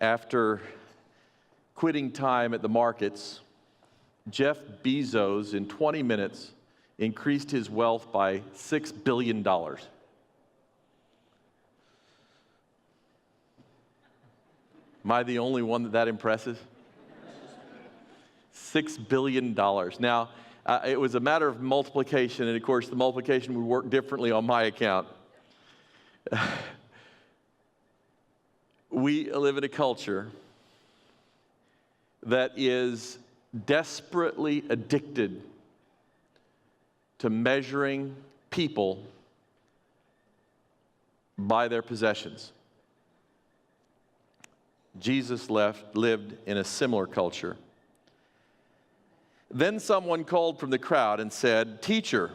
after quitting time at the markets, Jeff Bezos, in 20 minutes, increased his wealth by $6 billion. Am I the only one that impresses? $6 billion. Now, it was a matter of multiplication, and of course, the multiplication would work differently on my account. We live in a culture that is desperately addicted to measuring people by their possessions. Jesus lived in a similar culture. Then someone called from the crowd and said, "Teacher,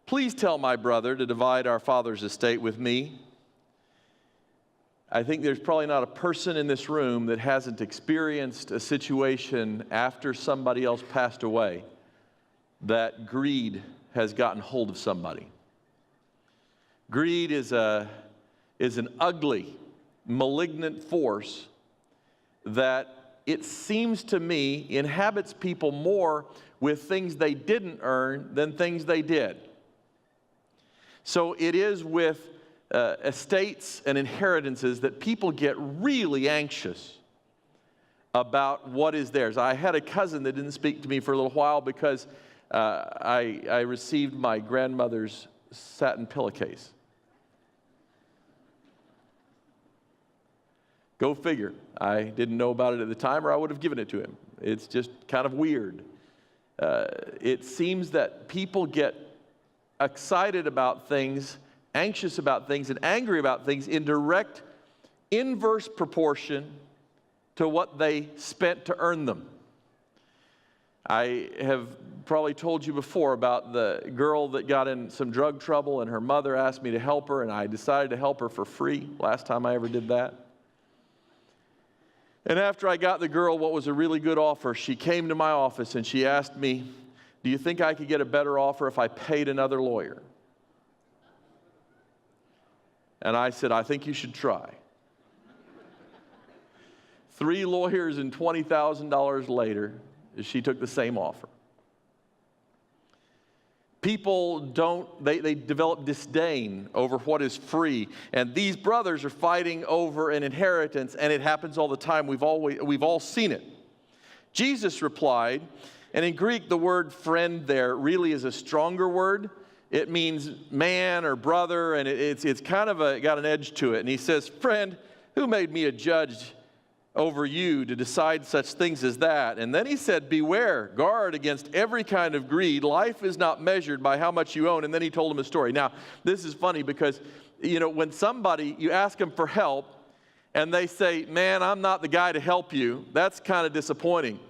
please tell my brother to divide our father's estate with me." I think there's probably not a person in this room that hasn't experienced a situation after somebody else passed away that greed has gotten hold of somebody. Greed is an ugly, malignant force that, it seems to me, inhabits people more with things they didn't earn than things they did. So it is with estates and inheritances that people get really anxious about what is theirs. I had a cousin that didn't speak to me for a little while because I received my grandmother's satin pillowcase. Go figure. I didn't know about it at the time, or I would have given it to him. It's just kind of weird. It seems that people get excited about things, anxious about things, and angry about things in direct inverse proportion to what they spent to earn them. I have probably told you before about the girl that got in some drug trouble, and her mother asked me to help her, and I decided to help her for free last time I ever did that. And after I got the girl what was a really good offer, she came to my office and she asked me, "Do you think I could get a better offer if I paid another lawyer?" And I said, "I think you should try." 3 lawyers and $20,000 later, she took the same offer. People they develop disdain over what is free. And these brothers are fighting over an inheritance, and it happens all the time. We've all seen it. Jesus replied, and in Greek the word friend there really is a stronger word. It means man or brother, and it's kind of got an edge to it. And he says, "Friend, who made me a judge over you to decide such things as that?" And then he said, "Beware, guard against every kind of greed. Life is not measured by how much you own." And then he told him a story. Now, this is funny because, when you ask them for help and they say, "Man, I'm not the guy to help you," that's kind of disappointing.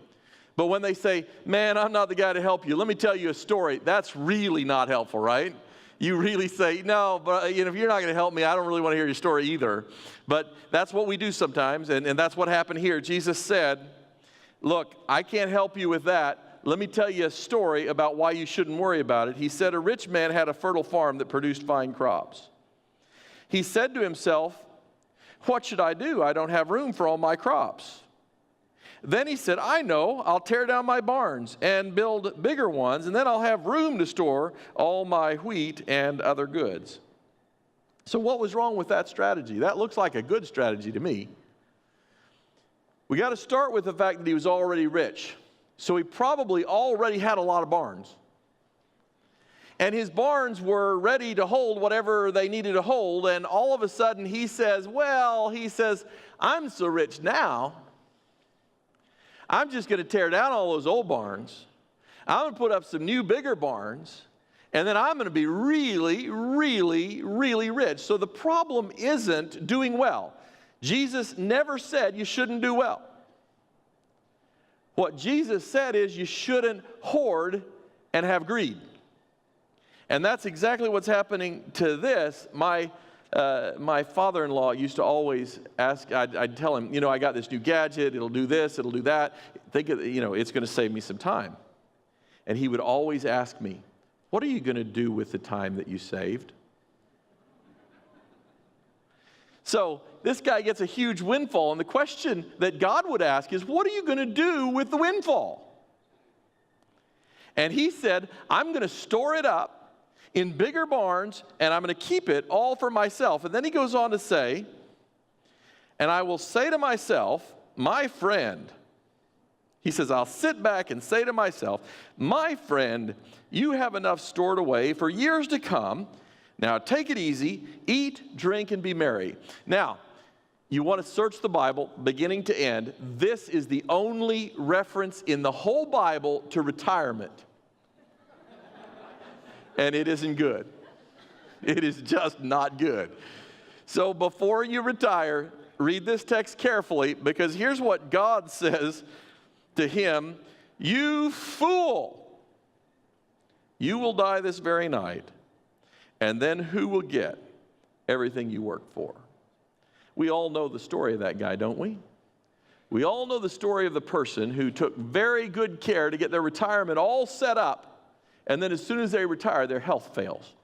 But when they say, "Man, I'm not the guy to help you, let me tell you a story," that's really not helpful, right? You really say, "No, but if you're not going to help me, I don't really want to hear your story either." But that's what we do sometimes, and that's what happened here. Jesus said, "Look, I can't help you with that. Let me tell you a story about why you shouldn't worry about it." He said, "A rich man had a fertile farm that produced fine crops. He said to himself, 'What should I do? I don't have room for all my crops.' Then he said, 'I know, I'll tear down my barns and build bigger ones, and then I'll have room to store all my wheat and other goods.'" So what was wrong with that strategy? That looks like a good strategy to me. We got to start with the fact that he was already rich. So he probably already had a lot of barns. And his barns were ready to hold whatever they needed to hold, and all of a sudden he says, "I'm so rich now, I'm just going to tear down all those old barns. I'm going to put up some new, bigger barns, and then I'm going to be really, really, really rich." So the problem isn't doing well. Jesus never said you shouldn't do well. What Jesus said is you shouldn't hoard and have greed. And that's exactly what's happening to this. My father-in-law used to always ask, I'd tell him, "I got this new gadget, it'll do this, it'll do that. Think of, it's going to save me some time." And he would always ask me, "What are you going to do with the time that you saved?" So this guy gets a huge windfall, and the question that God would ask is, what are you going to do with the windfall? And he said, I'm going to store it up in bigger barns, and I'm going to keep it all for myself. And then he goes on to say, and I will say to myself, my friend, he says, I'll sit back and say to myself, my friend, you have enough stored away for years to come. Now take it easy, eat, drink, and be merry. Now, you want to search the Bible beginning to end. This is the only reference in the whole Bible to retirement. And it isn't good. It is just not good. So before you retire, read this text carefully, because here's what God says to him: you fool, you will die this very night, and then who will get everything you worked for? We all know the story of that guy, don't we? We all know the story of the person who took very good care to get their retirement all set up, and then as soon as they retire, their health fails.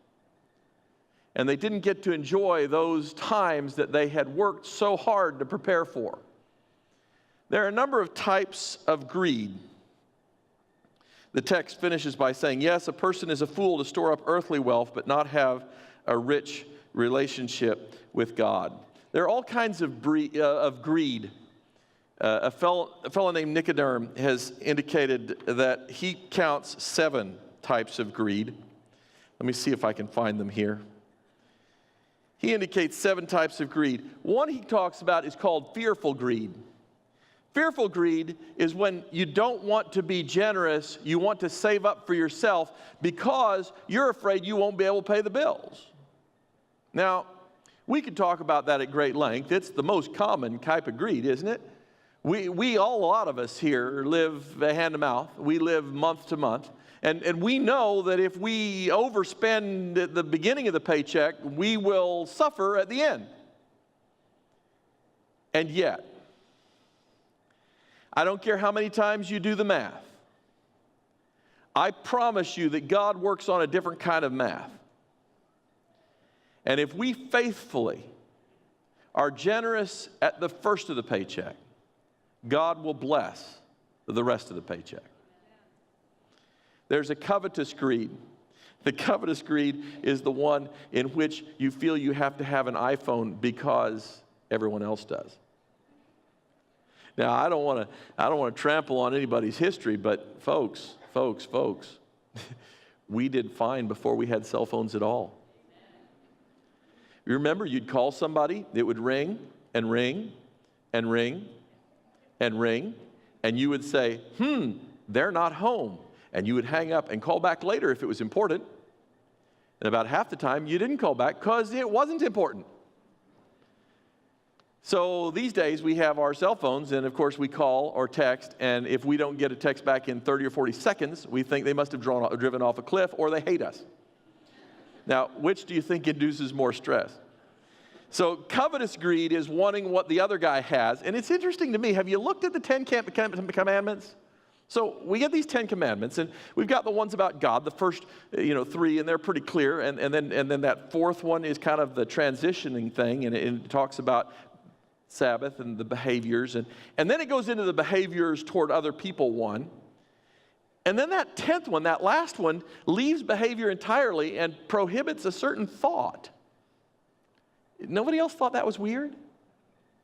And they didn't get to enjoy those times that they had worked so hard to prepare for. There are a number of types of greed. The text finishes by saying, yes, a person is a fool to store up earthly wealth, but not have a rich relationship with God. There are all kinds of greed. A fellow named Winegardner has indicated that he counts 7 types of greed. Let me see if I can find them here. He indicates 7 types of greed. One he talks about is called fearful greed. Fearful greed is when you don't want to be generous, you want to save up for yourself because you're afraid you won't be able to pay the bills. Now, we could talk about that at great length. It's the most common type of greed, isn't it? A lot of us here live hand to mouth. We live month to month. And we know that if we overspend at the beginning of the paycheck, we will suffer at the end. And yet, I don't care how many times you do the math, I promise you that God works on a different kind of math. And if we faithfully are generous at the first of the paycheck, God will bless the rest of the paycheck. There's a covetous greed. The covetous greed is the one in which you feel you have to have an iPhone because everyone else does. Now, I don't want to trample on anybody's history, but folks, we did fine before we had cell phones at all. You remember, you'd call somebody, it would ring and ring and ring and ring, and you would say, they're not home. And you would hang up and call back later if it was important. And about half the time, you didn't call back because it wasn't important. So these days, we have our cell phones, and of course, we call or text, and if we don't get a text back in 30 or 40 seconds, we think they must have driven off a cliff or they hate us. Now, which do you think induces more stress? So covetous greed is wanting what the other guy has. And it's interesting to me, have you looked at the 10 Commandments? So we get these 10 Commandments, and we've got the ones about God, the first 3, and they're pretty clear. And then that 4th one is kind of the transitioning thing, and it talks about Sabbath and the behaviors. And then it goes into the behaviors toward other people one. And then that 10th one, that last one, leaves behavior entirely and prohibits a certain thought. Nobody else thought that was weird?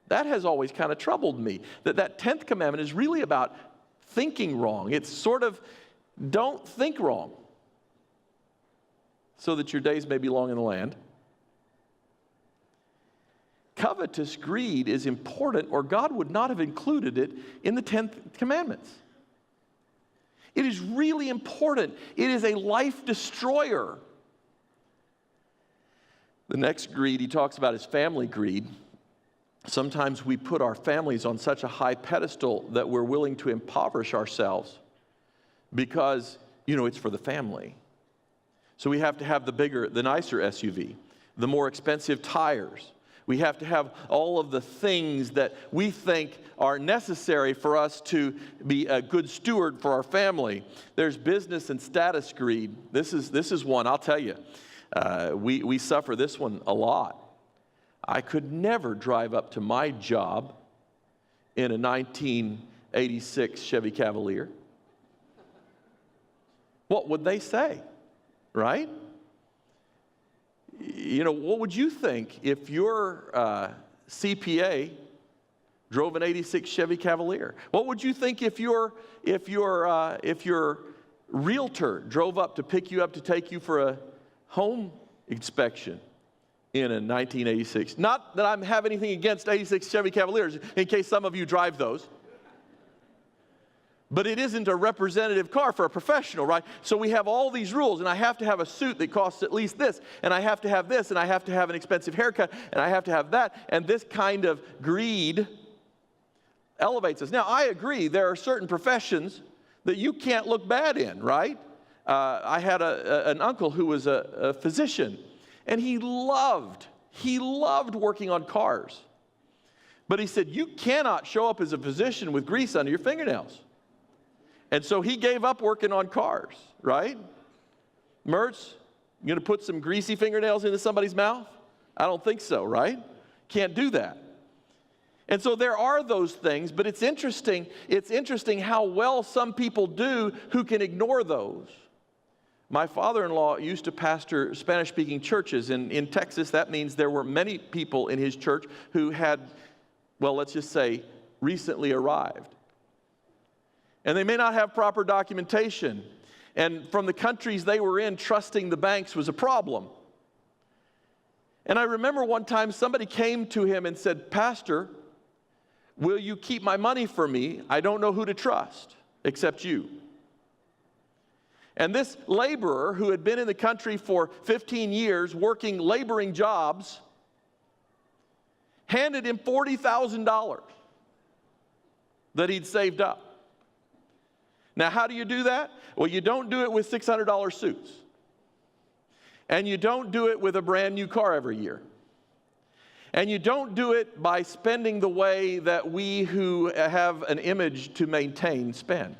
That has always kind of troubled me, that 10th commandment is really about thinking wrong. It's sort of, don't think wrong, so that your days may be long in the land. Covetous greed is important, or God would not have included it in the 10th commandments. It is really important. It is a life destroyer. The next greed he talks about is family greed. Sometimes we put our families on such a high pedestal that we're willing to impoverish ourselves because, it's for the family. So we have to have the nicer SUV, the more expensive tires. We have to have all of the things that we think are necessary for us to be a good steward for our family. There's business and status greed. This is one, I'll tell you. We suffer this one a lot. I could never drive up to my job in a 1986 Chevy Cavalier. What would they say, right? You know, what would you think if your CPA drove an 86 Chevy Cavalier? What would you think if your realtor drove up to pick you up to take you for a home inspection in a 1986? Not that I have anything against 86 Chevy Cavaliers, in case some of you drive those. But it isn't a representative car for a professional, right? So we have all these rules, and I have to have a suit that costs at least this, and I have to have this, and I have to have an expensive haircut, and I have to have that, and this kind of greed elevates us. Now, I agree, there are certain professions that you can't look bad in, right? I had an uncle who was a physician, and he loved working on cars. But he said, you cannot show up as a physician with grease under your fingernails. And so he gave up working on cars, right? Mertz, you going to put some greasy fingernails into somebody's mouth? I don't think so, right? Can't do that. And so there are those things, but it's interesting how well some people do who can ignore those. My father-in-law used to pastor Spanish-speaking churches. In Texas, that means there were many people in his church who had, well, let's just say, recently arrived. And they may not have proper documentation. And from the countries they were in, trusting the banks was a problem. And I remember one time somebody came to him and said, Pastor, will you keep my money for me? I don't know who to trust except you. And this laborer who had been in the country for 15 years working laboring jobs handed him $40,000 that he'd saved up. Now, how do you do that? Well, you don't do it with $600 suits. And you don't do it with a brand new car every year. And you don't do it by spending the way that we who have an image to maintain spend.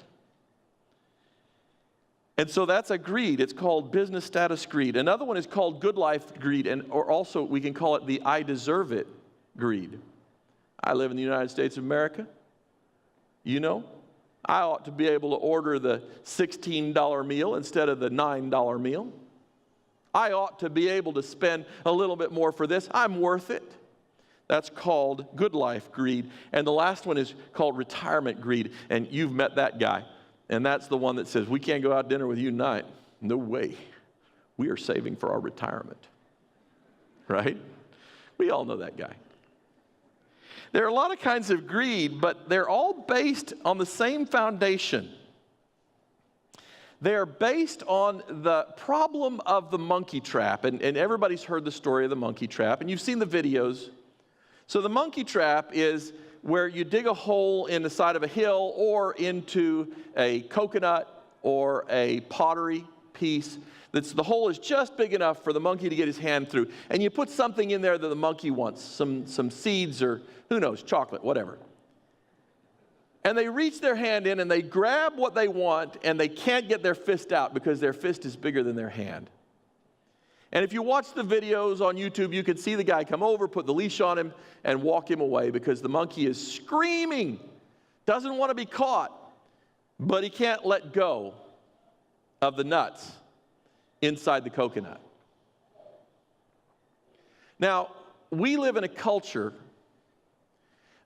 And so that's a greed. It's called business status greed. Another one is called good life greed, or also we can call it the I deserve it greed. I live in the United States of America. You know, I ought to be able to order the $16 meal instead of the $9 meal. I ought to be able to spend a little bit more for this. I'm worth it. That's called good life greed. And the last one is called retirement greed. And you've met that guy. And that's the one that says, we can't go out to dinner with you tonight. No way. We are saving for our retirement. Right? We all know that guy. There are a lot of kinds of greed, but they're all based on the same foundation. They are based on the problem of the monkey trap. And everybody's heard the story of the monkey trap, and you've seen the videos. So the monkey trap is where you dig a hole in the side of a hill or into a coconut or a pottery piece. The hole is just big enough for the monkey to get his hand through. And you put something in there that the monkey wants, some seeds or who knows, chocolate, whatever. And they reach their hand in and they grab what they want, and they can't get their fist out because their fist is bigger than their hand. And if you watch the videos on YouTube, you can see the guy come over, put the leash on him, and walk him away because the monkey is screaming, doesn't want to be caught, but he can't let go of the nuts inside the coconut. Now, we live in a culture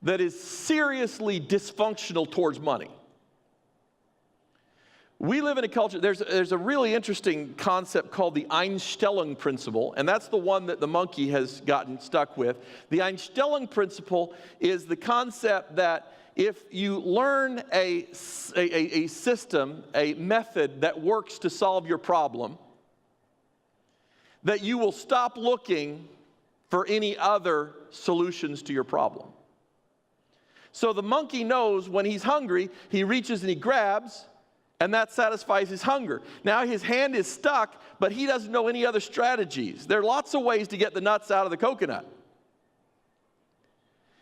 that is seriously dysfunctional towards money. We live in a culture, there's a really interesting concept called the Einstellung principle, and that's the one that the monkey has gotten stuck with. The Einstellung principle is the concept that if you learn a system, a method that works to solve your problem, that you will stop looking for any other solutions to your problem. So the monkey knows when he's hungry, he reaches and he grabs, and that satisfies his hunger. Now his hand is stuck, but he doesn't know any other strategies. There are lots of ways to get the nuts out of the coconut.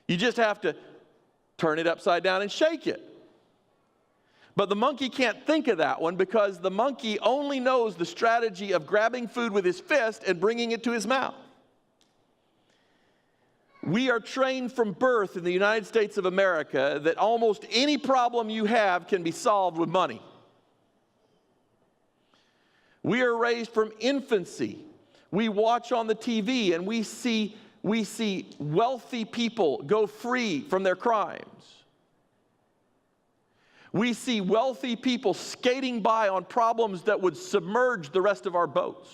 You just have to turn it upside down and shake it. But the monkey can't think of that one because the monkey only knows the strategy of grabbing food with his fist and bringing it to his mouth. We are trained from birth in the United States of America that almost any problem you have can be solved with money. We are raised from infancy. We watch on the TV and we see wealthy people go free from their crimes. We see wealthy people skating by on problems that would submerge the rest of our boats.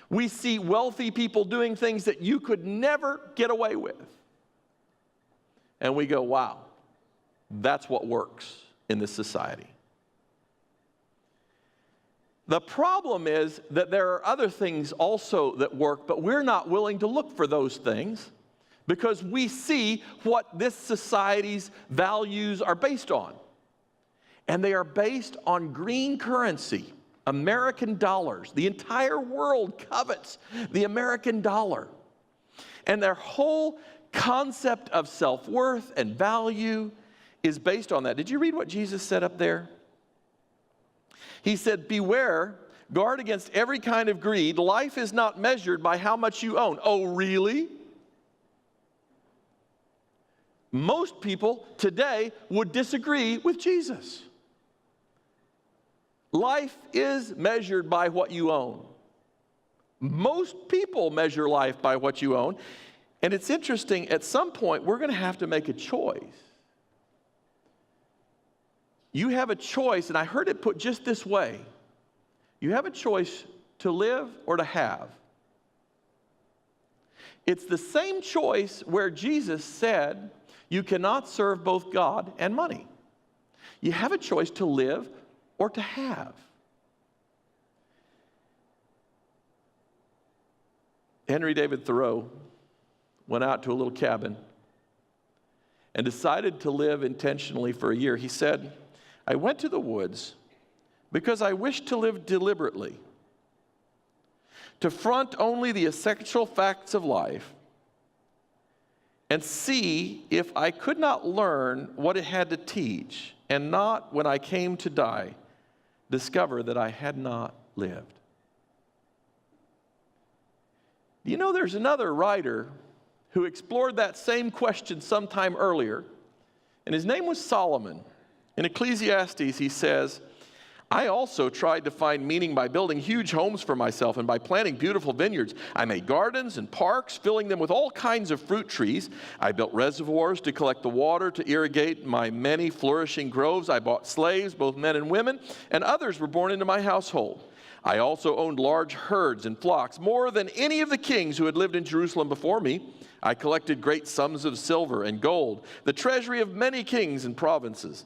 We see wealthy people doing things that you could never get away with. And we go, wow, that's what works in this society. The problem is that there are other things also that work, but we're not willing to look for those things because we see what this society's values are based on. And they are based on green currency, American dollars. The entire world covets the American dollar. And their whole concept of self-worth and value is based on that. Did you read what Jesus said up there? He said, beware, guard against every kind of greed. Life is not measured by how much you own. Oh, really? Most people today would disagree with Jesus. Life is measured by what you own. Most people measure life by what you own. And it's interesting, at some point, we're going to have to make a choice. You have a choice, and I heard it put just this way. You have a choice to live or to have. It's the same choice where Jesus said, you cannot serve both God and money. You have a choice to live or to have. Henry David Thoreau went out to a little cabin and decided to live intentionally for a year. He said, I went to the woods because I wished to live deliberately, to front only the essential facts of life and see if I could not learn what it had to teach, and not, when I came to die, discover that I had not lived. You know, there's another writer who explored that same question sometime earlier, and his name was Solomon. In Ecclesiastes, he says, I also tried to find meaning by building huge homes for myself and by planting beautiful vineyards. I made gardens and parks, filling them with all kinds of fruit trees. I built reservoirs to collect the water to irrigate my many flourishing groves. I bought slaves, both men and women, and others were born into my household. I also owned large herds and flocks, more than any of the kings who had lived in Jerusalem before me. I collected great sums of silver and gold, the treasury of many kings and provinces.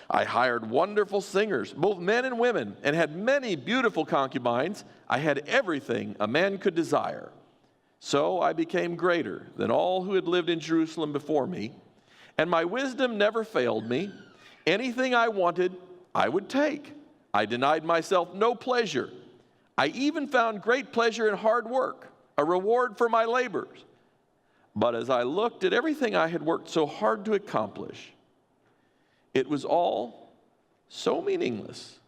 I hired wonderful singers, both men and women, and had many beautiful concubines. I had everything a man could desire. So I became greater than all who had lived in Jerusalem before me, and my wisdom never failed me. Anything I wanted, I would take. I denied myself no pleasure. I even found great pleasure in hard work, a reward for my labors. But as I looked at everything I had worked so hard to accomplish, it was all so meaningless,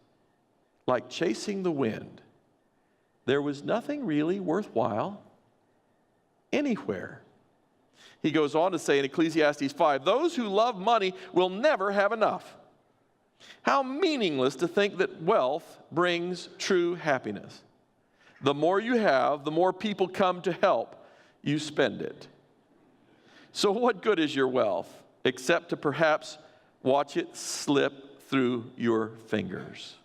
like chasing the wind. There was nothing really worthwhile anywhere. He goes on to say in Ecclesiastes 5, those who love money will never have enough. How meaningless to think that wealth brings true happiness. The more you have, the more people come to help you spend it. So what good is your wealth, except to perhaps watch it slip through your fingers?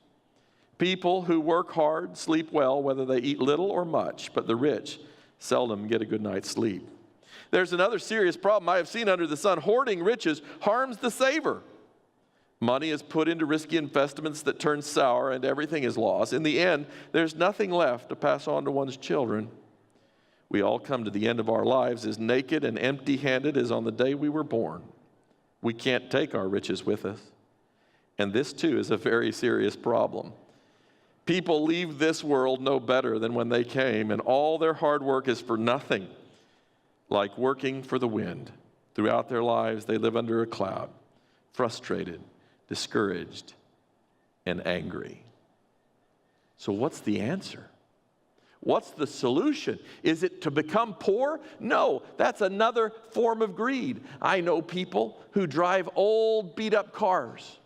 People who work hard sleep well, whether they eat little or much, but the rich seldom get a good night's sleep. There's another serious problem I have seen under the sun. Hoarding riches harms the saver. Money is put into risky investments that turn sour, and everything is lost. In the end, there's nothing left to pass on to one's children. We all come to the end of our lives as naked and empty-handed as on the day we were born. We can't take our riches with us. And this, too, is a very serious problem. People leave this world no better than when they came, and all their hard work is for nothing, like working for the wind. Throughout their lives, they live under a cloud, frustrated, discouraged, and angry. So what's the answer? What's the solution? Is it to become poor? No, that's another form of greed. I know people who drive old, beat-up cars.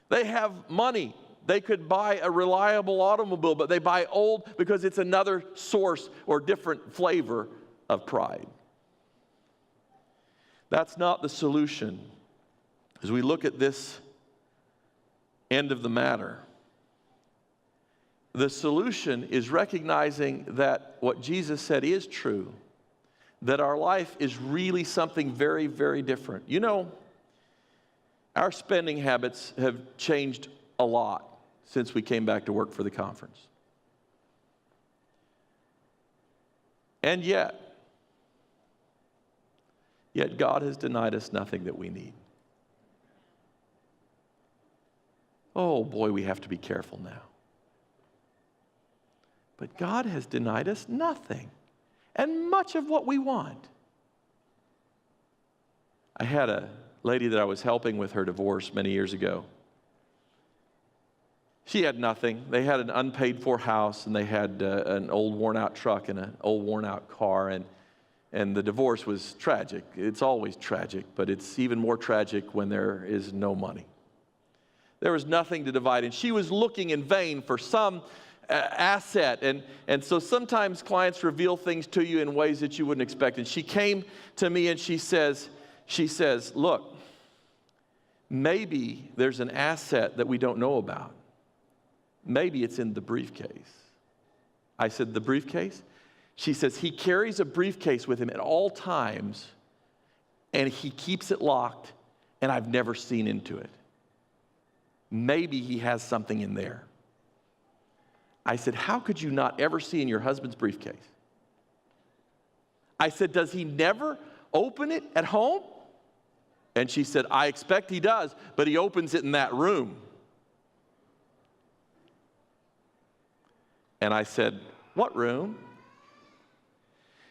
They have money. They could buy a reliable automobile, but they buy old because it's another source or different flavor of pride. That's not the solution. As we look at this end of the matter, the solution is recognizing that what Jesus said is true, that our life is really something very, very different. You know, our spending habits have changed a lot since we came back to work for the conference. And yet God has denied us nothing that we need. Oh boy, we have to be careful now. But God has denied us nothing, and much of what we want. I had a lady that I was helping with her divorce many years ago. She had nothing. They had an unpaid-for house, and they had an old worn-out truck and an old worn-out car, and the divorce was tragic. It's always tragic, but it's even more tragic when there is no money. There was nothing to divide, and she was looking in vain for some asset. And so sometimes clients reveal things to you in ways that you wouldn't expect. And she came to me and she says, look, maybe there's an asset that we don't know about. Maybe it's in the briefcase. I said, the briefcase? She says, he carries a briefcase with him at all times, and he keeps it locked, and I've never seen into it. Maybe he has something in there. I said, how could you not ever see in your husband's briefcase? I said, does he never open it at home? And she said, I expect he does, but he opens it in that room. And I said, what room?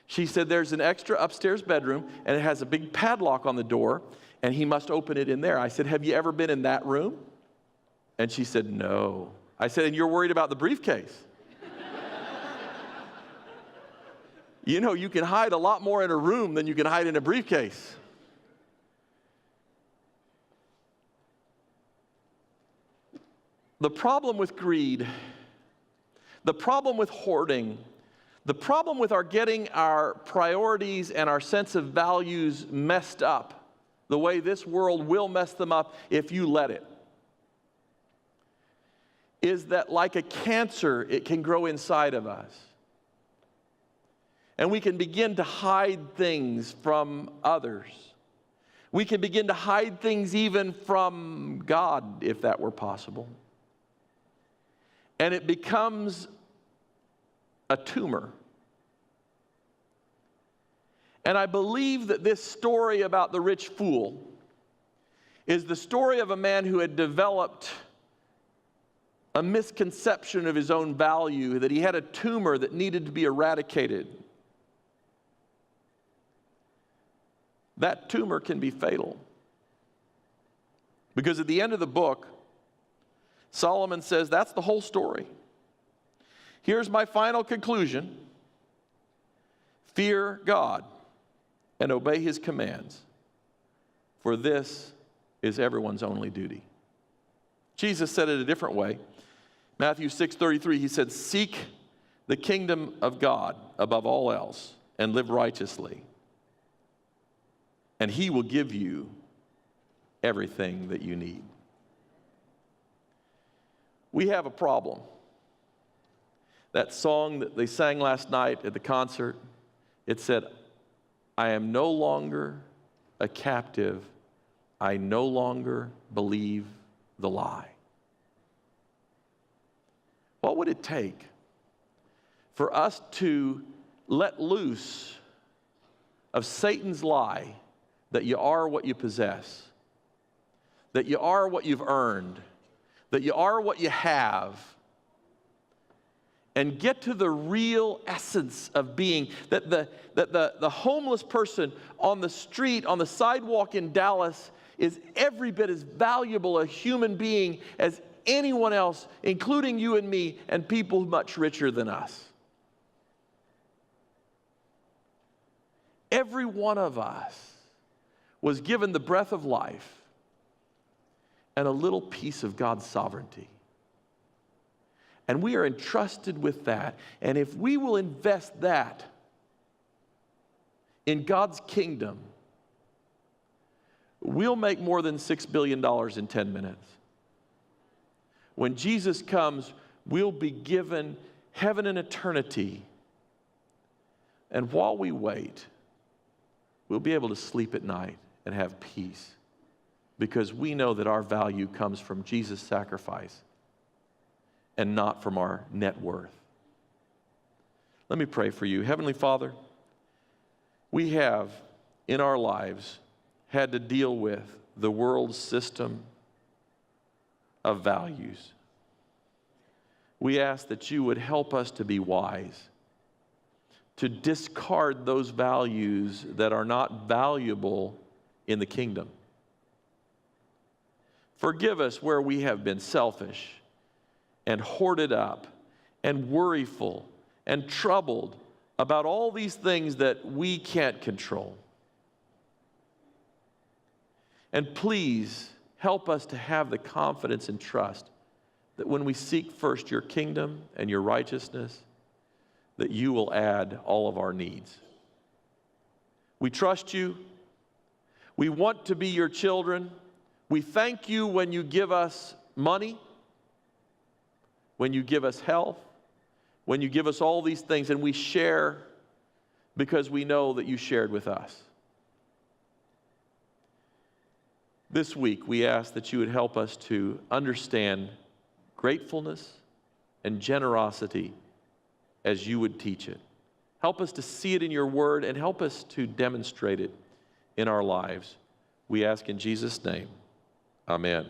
She said, there's an extra upstairs bedroom, and it has a big padlock on the door, and he must open it in there. I said, have you ever been in that room? And she said, no. I said, and you're worried about the briefcase? You know, you can hide a lot more in a room than you can hide in a briefcase. The problem with greed, the problem with hoarding, the problem with our getting our priorities and our sense of values messed up, the way this world will mess them up if you let it, is that like a cancer, it can grow inside of us. And we can begin to hide things from others. We can begin to hide things even from God, if that were possible. And it becomes a tumor. And I believe that this story about the rich fool is the story of a man who had developed a misconception of his own value, that he had a tumor that needed to be eradicated. That tumor can be fatal. Because at the end of the book, Solomon says, that's the whole story. Here's my final conclusion. Fear God and obey his commands, for this is everyone's only duty. Jesus said it a different way. Matthew 6:33, he said, seek the kingdom of God above all else and live righteously, and he will give you everything that you need. We have a problem. That song that they sang last night at the concert, it said, I am no longer a captive. I no longer believe the lie. What would it take for us to let loose of Satan's lie that you are what you possess, that you are what you've earned, that you are what you have, and get to the real essence of being, that the homeless person on the street, on the sidewalk in Dallas is every bit as valuable a human being as anyone else, including you and me and people much richer than us. Every one of us was given the breath of life and a little piece of God's sovereignty. And we are entrusted with that. And if we will invest that in God's kingdom, we'll make more than $6 billion in 10 minutes. When Jesus comes, we'll be given heaven and eternity. And while we wait, we'll be able to sleep at night and have peace, because we know that our value comes from Jesus' sacrifice and not from our net worth. Let me pray for you. Heavenly Father, we have in our lives had to deal with the world's system of values. We ask that you would help us to be wise, to discard those values that are not valuable in the kingdom. Forgive us where we have been selfish and hoarded up and worryful and troubled about all these things that we can't control. And please help us to have the confidence and trust that when we seek first your kingdom and your righteousness, that you will add all of our needs. We trust you. We want to be your children. We thank you when you give us money, when you give us health, when you give us all these things, and we share because we know that you shared with us. This week, we ask that you would help us to understand gratefulness and generosity as you would teach it. Help us to see it in your word and help us to demonstrate it in our lives. We ask in Jesus' name. Amen.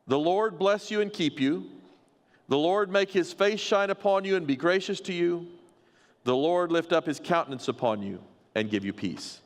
The Lord bless you and keep you. The Lord make his face shine upon you and be gracious to you. The Lord lift up his countenance upon you and give you peace.